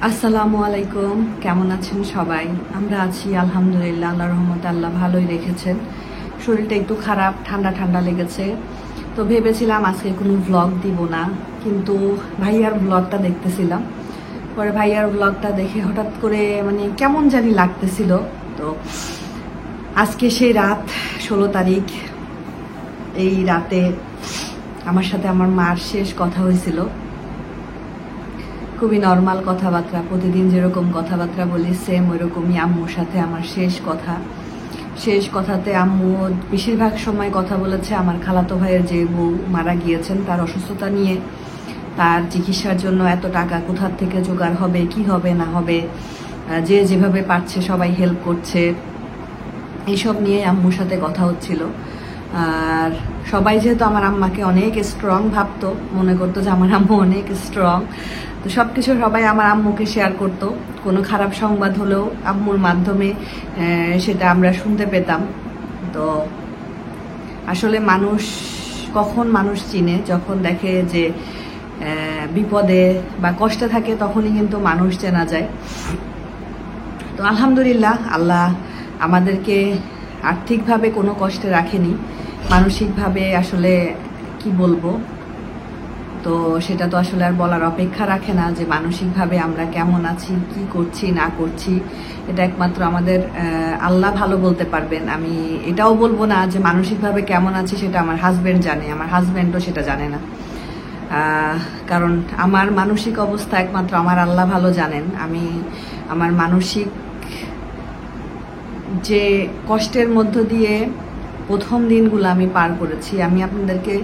আসসালামু আলাইকুম, কেমন আছেন সবাই? আমরা আছি আলহামদুলিল্লাহ, আল্লাহর রহমতে আল্লাহ ভালোই রেখেছেন। শরীরটা একটু খারাপ, ঠান্ডা ঠান্ডা লেগেছে। তো ভেবেছিলাম আজকে কোনো ভ্লগ দিব না, কিন্তু ভাইয়ার ভ্লগটা দেখতেছিলাম। পরে ভাইয়ার ভ্লগটা দেখে হঠাৎ করে মানে কেমন জানি লাগতেছিল। তো আজকে সেই রাত 16 তারিখ, এই রাতে আমার সাথে আমার মার শেষ কথা হয়েছিল। খুবই নর্মাল কথাবার্তা, প্রতিদিন যেরকম কথাবার্তা বলি সেম ওইরকমই আম্মুর সাথে আমার শেষ কথাতে আম্মু বেশিরভাগ সময় কথা বলেছে আমার খালাতো ভাইয়ের যে বউ মারা গিয়েছেন তার অসুস্থতা নিয়ে, তার চিকিৎসার জন্য এত টাকা কোথার থেকে জোগাড় হবে, কি হবে না হবে, যে যেভাবে পারছে সবাই হেল্প করছে, এইসব নিয়ে আম্মুর সাথে কথা হচ্ছিল। আর সবাই যেহেতু আমার আম্মাকে অনেক স্ট্রং ভাবতো, মনে করতো যে আমার আম্মু অনেক স্ট্রং, তো সবকিছু সবাই আমার আম্মুকে শেয়ার করতো। কোনো খারাপ সংবাদ হলেও আম্মুর মাধ্যমে সেটা আমরা শুনতে পেতাম। তো আসলে মানুষ কখন মানুষ চিনে, যখন দেখে যে বিপদে বা কষ্টে থাকে তখনই কিন্তু মানুষ চেনা যায়। তো আলহামদুলিল্লাহ, আল্লাহ আমাদেরকে আর্থিকভাবে কোনো কষ্টে রাখেনি, মানসিকভাবে আসলে কি বলবো, তো সেটা তো আসলে আর বলার অপেক্ষা রাখে না যে মানসিকভাবে আমরা কেমন আছি, কি করছি না করছি, এটা একমাত্র আমাদের আল্লাহ ভালো বলতে পারবেন। আমি এটাও বলবো না যে মানসিকভাবে কেমন আছি সেটা আমার হাজবেন্ড জানে, আমার হাজবেন্ডও সেটা জানে না। কারণ আমার মানসিক অবস্থা একমাত্র আমার আল্লাহ ভালো জানেন। আমি আমার মানসিক যে কষ্টের মধ্য দিয়ে প্রথম দিনগুলো আমি পার করেছি, আমি আপনাদেরকে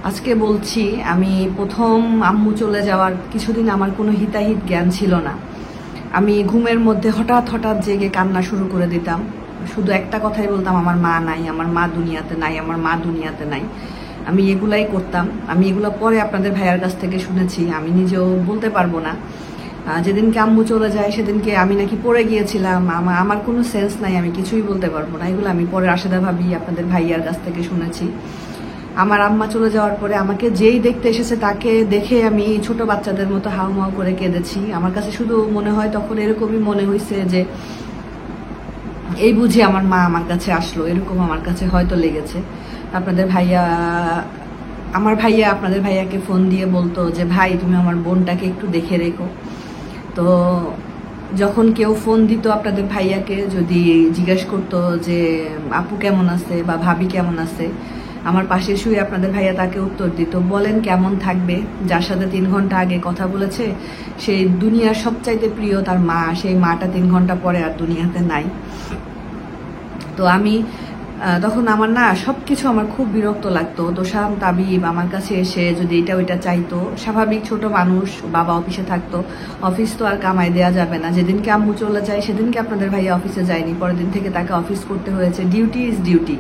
আজকে বলছি। আমি প্রথম আম্মু চলে যাওয়ার কিছুদিন আমার কোনো হিতাহিত জ্ঞান ছিল না। আমি ঘুমের মধ্যে হঠাৎ হঠাৎ জেগে কান্না শুরু করে দিতাম, শুধু একটা কথাই বলতাম, আমার মা নাই, আমার মা দুনিয়াতে নাই, আমার মা দুনিয়াতে নাই। আমি এগুলাই করতাম। আমি এগুলো পরে আপনাদের ভাইয়ার কাছ থেকে শুনেছি, আমি নিজেও বলতে পারবো না। যেদিনকে আম্মু চলে যায় সেদিনকে আমি নাকি পড়ে গিয়েছিলাম, আমার কোনো সেন্স নাই, আমি কিছুই বলতে পারবো না। এগুলো আমি পরে রাশেদা ভাবি আপনাদের ভাইয়ার কাছ থেকে শুনেছি। আমার আম্মা চলে যাওয়ার পরে আমাকে যেই দেখতে এসেছে তাকে দেখে আমি ছোট বাচ্চাদের মতো হাউমাউ করে কেঁদেছি। আমার কাছে শুধু মনে হয় তখন এরকমই মনে হয়েছে যে এই বুঝি আমার মা আমার কাছে আসলো, এরকম আমার কাছে হয়তো লেগেছে। আপনাদের ভাইয়া, আমার ভাইয়া আপনাদের ভাইয়াকে ফোন দিয়ে বলতো যে ভাই তুমি আমার বোনটাকে একটু দেখে রেখো। তো যখন কেউ ফোন দিত আপনাদের ভাইয়াকে, যদি জিজ্ঞেস করতো যে আপু কেমন আছে বা ভাবি কেমন আছে, আমার পাশে শুয়ে আপনাদের ভাইয়া তাকে উত্তর দিত, বলেন কেমন থাকবে, যার সাথে 3 ঘন্টা আগে কথা বলেছে সেই দুনিয়ার সবচাইতে প্রিয় তার মা, সেই মাটা 3 ঘন্টা পরে আর দুনিয়াতে নাই। তো আমি তখন আমার না সবকিছু আমার খুব বিরক্ত লাগতো। তোষাম তাবিব আমার কাছে এসে যদি এটা ওইটা চাইতো, স্বাভাবিক ছোট মানুষ, বাবা অফিসে থাকতো, অফিস তো আর কামাই দেওয়া যাবে না। যেদিনকে আম্মু চলে যায় সেদিনকে আপনাদের ভাইয়া অফিসে যায়নি, পরের দিন থেকে তাকে অফিস করতে হয়েছে। ডিউটি ইজ ডিউটি,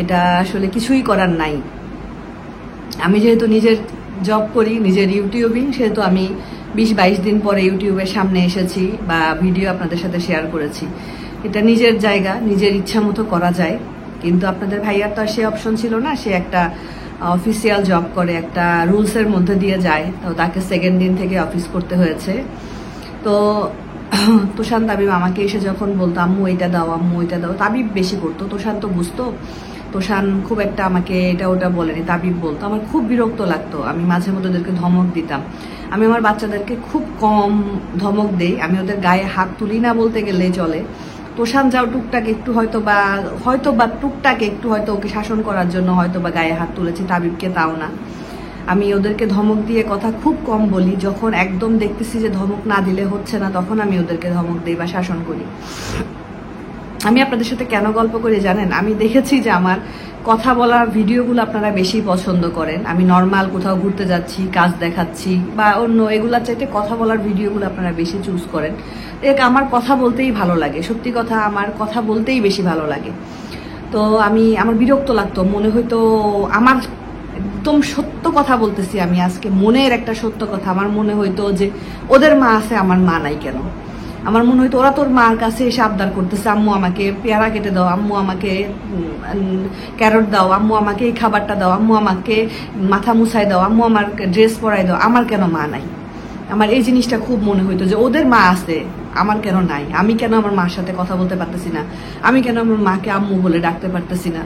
এটা আসলে কিছুই করার নাই। আমি যেহেতু নিজের জব করি, নিজের ইউটিউবিং, সেহেতু আমি 20-22 দিন পরে ইউটিউবের সামনে এসেছি বা ভিডিও আপনাদের সাথে শেয়ার করেছি। এটা নিজের জায়গা, নিজের ইচ্ছা মতো করা যায়। কিন্তু আপনাদের ভাইয়ার তো আর সে অপশন ছিল না, সে একটা অফিসিয়াল জব করে, একটা রুলসের মধ্যে দিয়ে যায়, তো তাকে সেকেন্ড দিন থেকে অফিস করতে হয়েছে। তো তোষান তাবিব আমাকে এসে যখন বলতো আম্মু এটা দাও, আম্মু এটা দাও, তাবিব বেশি করতো, তোষান তো বুঝতো। তোষান খুব একটা আমাকে এটা ওটা বলেনি, তাবিব বলতো। আমার খুব বিরক্ত লাগতো, আমি মাঝে মধ্যে ওদেরকে ধমক দিতাম। আমি আমার বাচ্চাদেরকে খুব কম ধমক দেই, আমি ওদের গায়ে হাত তুলি না বলতে গেলে চলে। তোষান যাও টুকটাক একটু হয়তো বা টুকটাক একটু হয়তো ওকে শাসন করার জন্য হয়তো বা গায়ে হাত তুলেছি, তাবিবকে তাও না। আমি ওদেরকে ধমক দিয়ে কথা খুব কম বলি, যখন একদম দেখতেছি যে ধমক না দিলে হচ্ছে না তখন আমি ওদেরকে ধমক দিই বা শাসন করি। আমি আপনাদের সাথে কেন গল্প করি জানেন? আমি দেখেছি যে আমার কথা বলার ভিডিওগুলো আপনারা বেশি পছন্দ করেন। আমি নর্মাল কোথাও ঘুরতে যাচ্ছি, কাজ দেখাচ্ছি বা অন্য এগুলার চাইতে কথা বলার ভিডিওগুলো আপনারা বেশি চুজ করেন। আমার কথা বলতেই ভালো লাগে, সত্যি কথা, আমার কথা বলতেই বেশি ভালো লাগে। তো আমার বিরক্ত লাগতো, মনে হয়তো আমার একদম সত্য কথা বলতেছি আমি আজকে, মনের একটা সত্য কথা, আমার মনে হইতো যে ওদের মা আছে, আমার মা নাই কেন। আমার মনে হয়তো ওরা তোর মার কাছে এসে আবদার করতেছে, আম্মু আমাকে পেয়ারা কেটে দাও, আম্মু আমাকে ক্যারট দাও, আম্মু আমাকে এই খাবারটা দাও, আম্মু আমাকে মাথা মুছাই দাও, আম্মু আমার ড্রেস পরাই দাও, আমার কেন মা নাই। আমার এই জিনিসটা খুব মনে হইতো যে ওদের মা আছে, আমার কেন নাই, আমি কেন আমার মার সাথে কথা বলতে পারতেছি না, আমি কেন আমার মাকে আম্মু বলে ডাকতে পারতেছি না।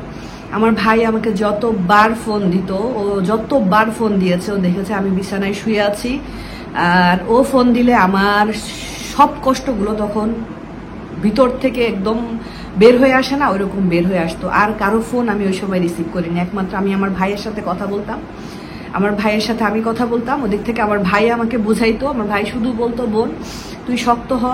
আমার ভাই আমাকে যতবার ফোন দিত, ও যতবার ফোন দিয়েছে, ও দেখেছে আমি বিছানায় শুয়ে আছি, আর ও ফোন দিলে আমার সব কষ্টগুলো তখন ভিতর থেকে একদম বের হয়ে আসে না, ওইরকম বের হয়ে আসতো। আর কারো ফোন আমি ওই সময় রিসিভ করিনি, একমাত্র আমি আমার ভাইয়ের সাথে কথা বলতাম, আমার ভাইয়ের সাথে আমি কথা বলতাম, ওদিক থেকে আমার ভাই আমাকে বুঝাইতো। আমার ভাই শুধু বলতো, বোন তুই শক্ত হ।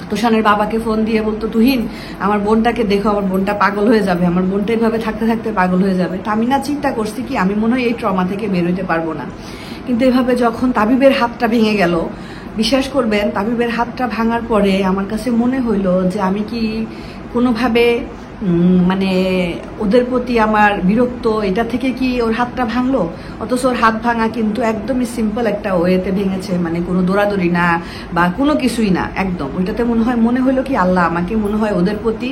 তুষানের বাবাকে ফোন দিয়ে বলতো, তুহিন আমার বোনটাকে দেখো, আমার বোনটা পাগল হয়ে যাবে, আমার বোনটা এইভাবে থাকতে থাকতে পাগল হয়ে যাবে। তা আমি না চিন্তা করছি কি আমি মনে হয় এই ট্রমা থেকে বের হইতে পারবো না। কিন্তু এভাবে যখন তাবিবের হাতটা ভেঙে গেল, বিশ্বাস করবেন তাবিবের হাতটা ভাঙার পরে আমার কাছে মনে হইলো যে আমি কি কোনোভাবে মানে ওদের প্রতি আমার বিরক্ত, এটা থেকে কি ওর হাতটা ভাঙলো। অথচ ওর হাত ভাঙা কিন্তু একদমই সিম্পল একটা ওয়েতে ভেঙেছে, মানে কোনো দৌড়াদৌড়ি না বা কোনো কিছুই না, একদম ওইটাতে মনে হলো কি আল্লাহ আমাকে মনে হয় ওদের প্রতি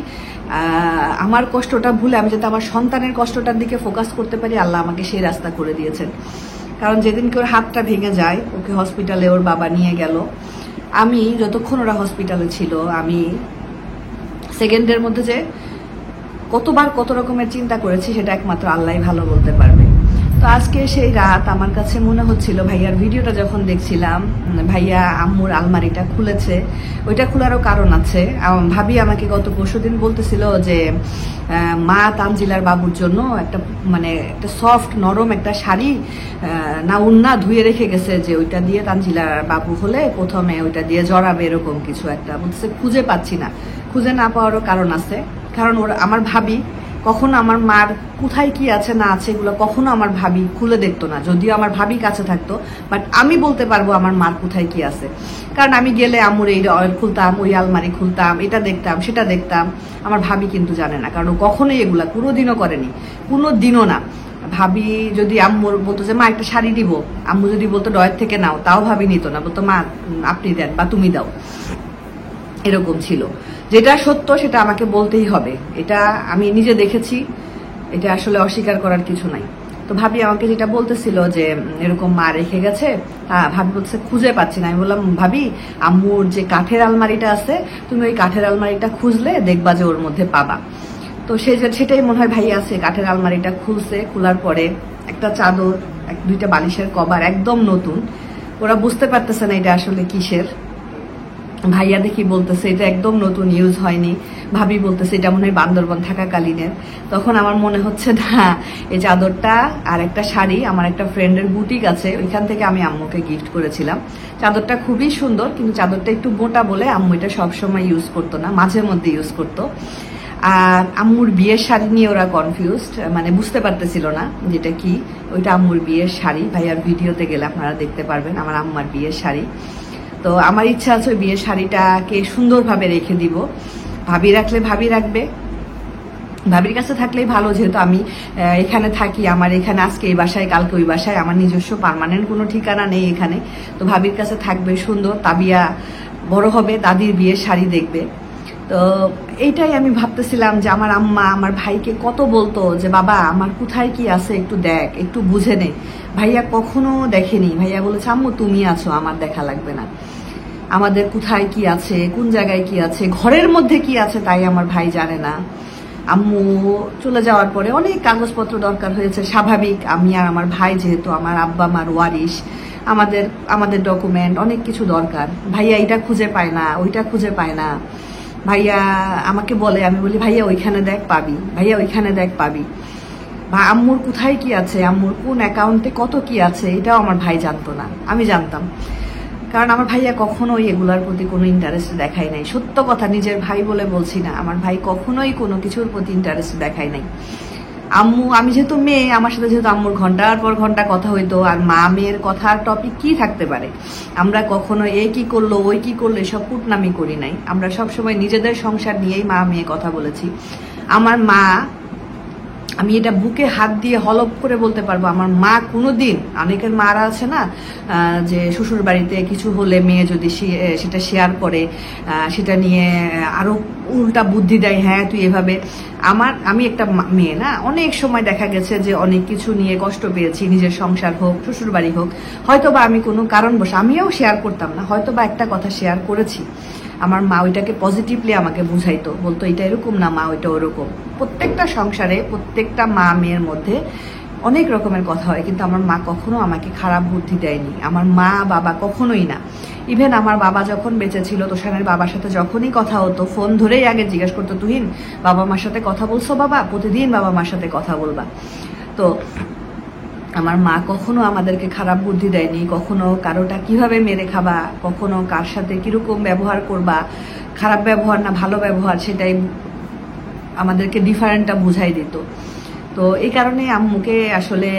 আমার কষ্টটা ভুলে আমি যাতে আমার সন্তানের কষ্টটার দিকে ফোকাস করতে পারি, আল্লাহ আমাকে সেই রাস্তা করে দিয়েছেন। কারণ যেদিনকে ওর হাতটা ভেঙে যায়, ওকে হসপিটালে ওর বাবা নিয়ে গেল, আমি যতক্ষণ ওরা হসপিটালে ছিল আমি সেকেন্ডের মধ্যে যে কতবার কত রকমের চিন্তা করেছি সেটা একমাত্র আল্লাহই ভালো বলতে পারবে। তো আজকে সেই রাত আমার কাছে মনে হচ্ছিল, ভাইয়ার ভিডিওটা যখন দেখছিলাম, ভাইয়া আম্মুর আলমারিটা খুলেছে, ওইটা খোলারও কারণ আছে। ভাবি আমাকে গত পরশুদিন বলতেছিল যে মা তানজিলার বাবুর জন্য একটা মানে একটা সফট নরম একটা শাড়ি না উন্না ধুয়ে রেখে গেছে, যে ওইটা দিয়ে তানজিলার বাবু হলে প্রথমে ওইটা দিয়ে জড়াবে, এরকম কিছু একটা বলতেছে। খুঁজে পাচ্ছি না, খুঁজে না পাওয়ারও কারণ আছে। কারণ ওরা আমার ভাবি কখনো আমার মার কোথায় কি আছে না আছে এগুলো কখনো আমার ভাবি খুলে দেখতো না, যদিও আমার ভাবি কাছে থাকতো, বাট আমি বলতে পারবো আমার মার কোথায় কি আছে। কারণ আমি গেলে আম্মুর এই ড্রয়ার খুলতাম, ওই আলমারি খুলতাম, এটা দেখতাম সেটা দেখতাম, আমার ভাবি কিন্তু জানে না, কারণ কখনোই এগুলা কোনোদিনও করেনি, কোনোদিনও না। ভাবি যদি আম্মুর বলতো যে মা একটা শাড়ি দিব, আম্মু যদি বলতো ড্রয়ার থেকে নাও, তাও ভাবি নিত না, বলতো মা আপনি দেন বা তুমি দাও, এরকম ছিল। যেটা সত্য সেটা আমাকে বলতেই হবে, এটা আমি নিজে দেখেছি, এটা আসলে অস্বীকার করার কিছু নাই। তো ভাবি আমাকে যেটা বলতেছিল যে এরকম মা রেখে গেছে, ভাবি বলছে খুঁজে পাচ্ছি না। আমি বললাম ভাবি আম্মুর যে কাঠের আলমারিটা আছে, তুমি ওই কাঠের আলমারিটা খুঁজলে দেখবা যে ওর মধ্যে পাবা। তো সেটাই মনে হয় ভাই আছে, কাঠের আলমারিটা খুলছে, খোলার পরে একটা চাদর, দুইটা বালিশের কভার একদম নতুন, ওরা বুঝতে পারতেছে না এটা আসলে কিসের। ভাইয়া দেখি বলতেছে এটা একদম নতুন, ইউজ হয়নি। ভাবি বলতেছে এটা মনে হয় বান্দরবন থাকাকালীনের। তখন আমার মনে হচ্ছে না, এই চাদরটা আর একটা শাড়ি আমার একটা ফ্রেন্ডের বুটিক আছে, ওইখান থেকে আমি আম্মুকে গিফট করেছিলাম। চাদরটা খুবই সুন্দর, কিন্তু চাদরটা একটু মোটা বলে আম্মু এটা সবসময় ইউজ করতো না, মাঝে মধ্যে ইউজ করতো। আর আম্মুর বিয়ের শাড়ি নিয়ে ওরা কনফিউজড, মানে বুঝতে পারতেছিল না যেটা কি। ওইটা আম্মুর বিয়ের শাড়ি, ভাইয়ার ভিডিওতে গেলে আপনারা দেখতে পারবেন আমার আম্মার বিয়ের শাড়ি। তো আমার ইচ্ছা আছে ওই বিয়ের শাড়িটাকে সুন্দরভাবে রেখে দিব। ভাবি রাখলে ভাবি রাখবে, ভাবির কাছে থাকলেই ভালো, যেহেতু আমি এখানে থাকি, আমার এখানে আজকে এই বাসায় কালকে ওই বাসায়, আমার নিজস্ব পার্মানেন্ট কোনো ঠিকানা নেই এখানে। তো ভাবির কাছে থাকবে, সুন্দর। তাবিয়া বড় হবে, দাদির বিয়ের শাড়ি দেখবে। তো এইটাই আমি ভাবতেছিলাম যে আমার আম্মা আমার ভাইকে কত বলতো যে বাবা আমার কোথায় কি আছে একটু দেখ, একটু বুঝে নে। ভাইয়া কখনো দেখেনি, ভাইয়া বলেছে আম্মু তুমি আছো, আমার দেখা লাগবে না। আমাদের কোথায় কি আছে, কোন জায়গায় কি আছে, ঘরের মধ্যে কি আছে তাই আমার ভাই জানে না। আম্মু চলে যাওয়ার পরে অনেক কাগজপত্র দরকার হয়েছে, স্বাভাবিক। আমি আর আমার ভাই যেহেতু আমার আব্বা মার ওয়ারিশ, আমাদের ডকুমেন্ট অনেক কিছু দরকার। ভাইয়া এটা খুঁজে পায় না, ওইটা খুঁজে পায় না। ভাইয়া আমাকে বলে, আমি বলি ভাইয়া ওইখানে দেখ পাবি, ভাইয়া ওইখানে দেখ পাবি। বা আম্মুর কোথায় কি আছে, আম্মুর কোন অ্যাকাউন্টে কত কি আছে, এটাও আমার ভাই জানতো না, আমি জানতাম। কারণ আমার ভাইয়া কখনোই এগুলার প্রতি কোনো ইন্টারেস্ট দেখায় নাই। সত্য কথা, নিজের ভাই বলে বলছি না, আমার ভাই কখনোই কোনো কিছুর প্রতি ইন্টারেস্ট দেখায় নাই। আম্মু, আমি যেহেতু মেয়ে, আমার সাথে যেহেতু আম্মুর ঘন্টার পর ঘন্টা কথা হইতো, আর মা মেয়ের কথার টপিক কি থাকতে পারে। আমরা কখনো এ কি করলো ওই কি করলো এসব কুটনামি করি নাই। আমরা সবসময় নিজেদের সংসার নিয়েই মা মেয়ে কথা বলেছি। আমার মা আমি এটা বুকে হাত দিয়ে হলপ করে বলতে পারবো, আমার মা কোনোদিন, অনেকের মারা আছে না যে শ্বশুর বাড়িতে কিছু হলে মেয়ে যদি সেটা শেয়ার করে, সেটা নিয়ে আরো উল্টা বুদ্ধি দেয়, হ্যাঁ তুই এভাবে। আমি একটা মেয়ে না, অনেক সময় দেখা গেছে যে অনেক কিছু নিয়ে কষ্ট পেয়েছি, নিজের সংসার হোক শ্বশুর বাড়ি হোক, হয়তো বা আমি কোনো কারণবশ আমিও শেয়ার করতাম না, হয়তো বা একটা কথা শেয়ার করেছি, আমার মা ওইটাকে পজিটিভলি আমাকে বুঝাইতো, বলতো এটা এরকম না মা, ওইটা ওরকম। প্রত্যেকটা সংসারে প্রত্যেকটা মা মেয়ের মধ্যে অনেক রকমের কথা হয়, কিন্তু আমার মা কখনো আমাকে খারাপ বুদ্ধি দেয়নি, আমার মা বাবা কখনোই না। ইভেন আমার বাবা যখন বেঁচে ছিল, তোষানের বাবার সাথে যখনই কথা হতো, ফোন ধরেই আগে জিজ্ঞেস করতো, তুহিন বাবা মার সাথে কথা বলছো বাবা, প্রতিদিন বাবা মার সাথে কথা বলবা। তো আমার মা কখনো আমাদেরকে খারাপ বুদ্ধি দেয়নি, কখনো কারোটা কিভাবে মেরে খাবা, কখনো কার সাথে কিরকম ব্যবহার করবা, খারাপ ব্যবহার না ভালো ব্যবহার, সেটাই আমাদেরকে ডিফারেন্টটা বুঝাই দিত। তো এই কারণে আম্মুকে আসলে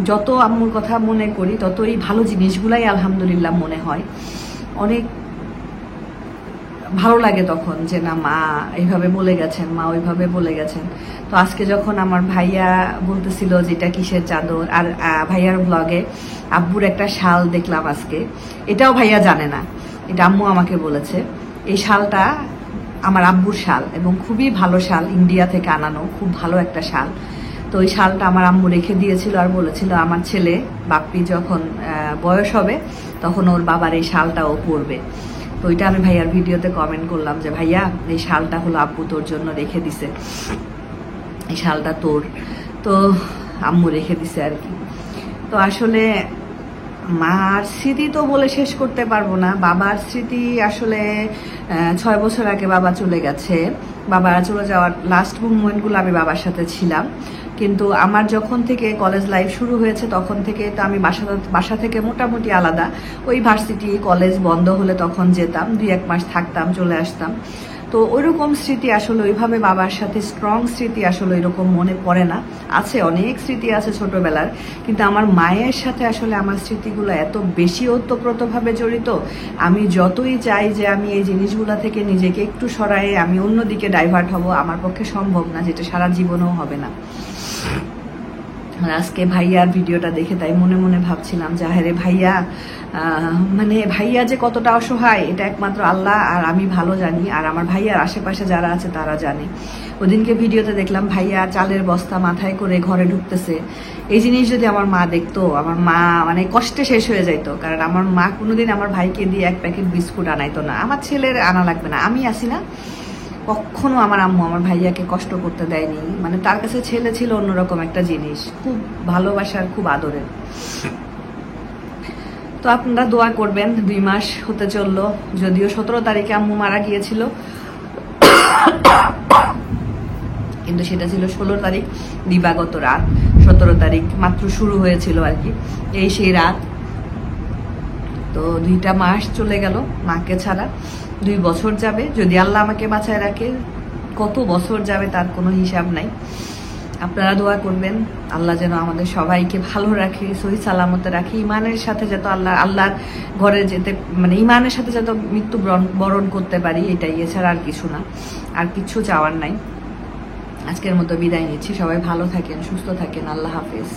যত আম্মুর কথা মনে করি, তত এই ভালো জিনিসগুলাই আলহামদুলিল্লাহ মনে হয়। অনেক ভালো লাগে তখন যে না মা এইভাবে বলে গেছেন, মা ওইভাবে বলে গেছেন। তো আজকে যখন আমার ভাইয়া বলতেছিল যে এটা কিসের চাদর, আর ভাইয়ার ব্লগে আব্বুর একটা শাল দেখলাম আজকে, এটাও ভাইয়া জানে না, এটা আম্মু আমাকে বলেছে। এই শালটা আমার আব্বুর শাল এবং খুবই ভালো শাল, ইন্ডিয়া থেকে আনানো, খুব ভালো একটা শাল। তো ওই শালটা আমার আম্মু রেখে দিয়েছিল আর বলেছিল আমার ছেলে বাপ্পি যখন বয়স হবে তখন ওর বাবার এই শালটাও পরবে। তো ওইটা আমি ভাইয়ার ভিডিওতে কমেন্ট করলাম যে ভাইয়া এই শালটা হলো আব্বু তোর জন্য রেখে দিছে, এই শালটা তোর। তো আম্মু রেখে দিছে আর কি। তো আসলে মার স্মৃতি তো বলে শেষ করতে পারবো না, বাবার স্মৃতি আসলে 6 বছর আগে বাবা চলে গেছে। বাবা চলে যাওয়ার লাস্ট মুভমেন্টগুলো আমি বাবার সাথে ছিলাম, কিন্তু আমার যখন থেকে কলেজ লাইফ শুরু হয়েছে তখন থেকে তো আমি বাসা থেকে মোটামুটি আলাদা। ওই ভার্সিটি কলেজ বন্ধ হলে তখন যেতাম, 2-1 মাস থাকতাম, চলে আসতাম। তো ওইরকম স্মৃতি আসলে ওইভাবে বাবার সাথে স্ট্রং স্মৃতি আসলে ওইরকম মনে পড়ে না। আছে অনেক স্মৃতি আছে ছোটবেলার, কিন্তু আমার মায়ের সাথে আসলে আমার স্মৃতিগুলো এত বেশি ওতপ্রোতভাবে জড়িত, আমি যতই চাই যে আমি এই জিনিসগুলো থেকে নিজেকে একটু সরায়ে আমি অন্যদিকে ডাইভার্ট হব, আমার পক্ষে সম্ভব না, যেটা সারা জীবনেও হবে না। আজকে ভাইয়ার ভিডিওটা দেখে তাই মনে মনে ভাবছিলাম যে আরে ভাইয়া, মানে ভাইয়া যে কতটা অসহায় এটা একমাত্র আল্লাহ আর আমি ভালো জানি, আর আমার ভাইয়ার আশেপাশে যারা আছে তারা জানে। ওদিনকে ভিডিওতে দেখলাম ভাইয়া চালের বস্তা মাথায় করে ঘরে ঢুকতেছে। এই জিনিস যদি আমার মা দেখতো, আমার মা মানে কষ্টে শেষ হয়ে যাইতো, কারণ আমার মা কোনোদিন আমার ভাইকে দিয়ে 1 প্যাকেট বিস্কুট আনাইতো না, আমার ছেলের আনা লাগবে না, আমি আসি না। কখনো আমার আম্মু আমার ভাইয়াকে কষ্ট করতে দেয়নি, মানে তার কাছে ছেলে ছিল অন্যরকম একটা জিনিস, খুব ভালোবাসার, খুব আদরের। তো আপনারা দোয়া করবেন, 2 মাস হতে চললো, যদিও 17 তারিখে আম্মু মারা গিয়েছিল, কিন্তু সেটা ছিল 16 তারিখ দিবাগত রাত, 17 তারিখ মাত্র শুরু হয়েছিল আর কি, এই সেই রাত। তো 2টা মাস চলে গেল মাকে ছাড়া, 2 বছর যাবে যদি আল্লাহ আমাকে বাঁচায় রাখে, কত বছর যাবে তার কোনো হিসাব নাই। আপনারা দোয়া করবেন আল্লাহ যেন আমাদের সবাইকে ভালো রাখে, সহি সালামতে রাখে, ইমানের সাথে যত আল্লাহর ঘরে যেতে, মানে ইমানের সাথে যত মৃত্যু বরণ করতে পারি, এটাই, এছাড়া আর কিছু না, আর কিছু চাওয়ার নাই। আজকের মতো বিদায় নিচ্ছি, সবাই ভালো থাকেন, সুস্থ থাকেন, আল্লাহ হাফেজ।